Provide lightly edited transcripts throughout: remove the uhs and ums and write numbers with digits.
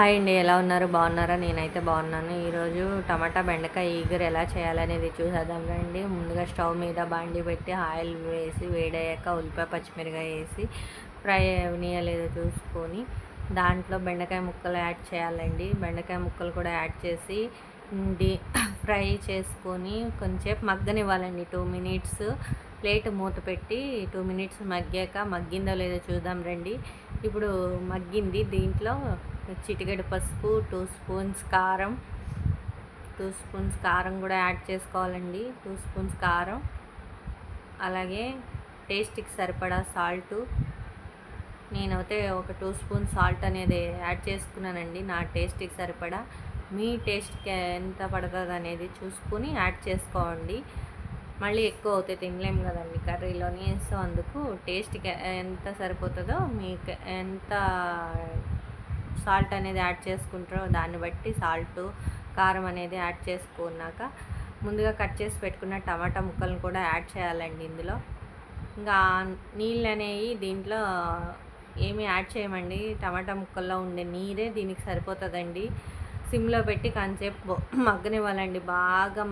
Hi అండి, ఎలా ఉన్నారు? బాగున్నారా? నేనైతే బాగున్నాను. ఈరోజు టమాటా బెండకాయ ఈగరు ఎలా చేయాలనేది చూసేద్దాం రండి. ముందుగా స్టవ్ మీద బాండి పెట్టి ఆయిల్ వేసి వేడయ్యాక ఉల్లిపాయ పచ్చిమిరకాయ వేసి ఫ్రై అవనియా లేదో చూసుకొని దాంట్లో బెండకాయ ముక్కలు యాడ్ చేయాలండి. బెండకాయ ముక్కలు కూడా యాడ్ చేసి ఫ్రై చేసుకొని కొంచెంసేపు మగ్గనివ్వాలండి. 2 మినిట్స్ ప్లేట్ మూత పెట్టి 2 మినిట్స్ మగ్గాక మగ్గిందో లేదో చూద్దాం రండి. ఇప్పుడు మగ్గింది. దీంట్లో చిటికెడు పసుపు, 2 స్పూన్స్ కారం, 2 స్పూన్స్ కారం కూడా యాడ్ చేసుకోవాలండి. 2 స్పూన్స్ కారం, అలాగే టేస్ట్కి సరిపడా సాల్టు. నేనైతే ఒక 2 స్పూన్స్ సాల్ట్ అనేది యాడ్ చేసుకున్నానండి, నా టేస్ట్కి సరిపడా. మీ టేస్ట్కి ఎంత పడుతుంది అనేది చూసుకొని యాడ్ చేసుకోండి. మళ్ళీ ఎక్కువ అవుతే తినలేము కదండి కర్రీలోని. సో అందుకు టేస్ట్కి ఎంత సరిపోతుందో, మీకు ఎంత సాల్ట్ అనేది యాడ్ చేసుకుంటారో దాన్ని బట్టి సాల్టు కారం అనేది యాడ్ చేసుకున్నాక ముందుగా కట్ చేసి పెట్టుకున్న టమాటా ముక్కలను కూడా యాడ్ చేయాలండి ఇందులో. ఇంకా నీళ్ళు అనేవి దీంట్లో ఏమీ యాడ్ చేయమండి, టమాటా ముక్కల్లో ఉండే నీరే దీనికి సరిపోతుందండి. సిమ్లో పెట్టి కాసేపు మగ్గనివ్వాలండి. బాగా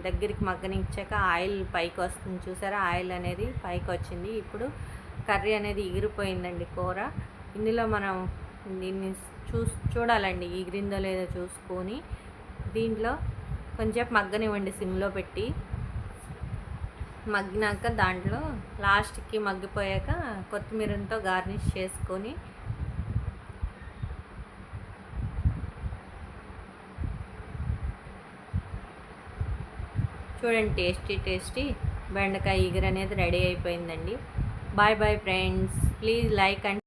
దగ్గరికి మగ్గనిచ్చాక ఆయిల్ పైకి వస్తుంది చూసారా, ఆయిల్ అనేది పైకి వచ్చింది. ఇప్పుడు కర్రీ అనేది ఎగిరిపోయిందండి కూర. ఇందులో మనం దీన్ని చూడాలండి ఎగిరిందో లేదో చూసుకొని దీంట్లో కొంచెం మగ్గనివ్వండి సిమ్లో పెట్టి. మగ్గినాక దాంట్లో లాస్ట్కి మగ్గిపోయాక కొత్తిమీరతో గార్నిష్ చేసుకొని చూడండి, టేస్టీ బెండకాయ ఈగర్ అనేది రెడీ అయిపోయిందండి. Bye bye friends, please like and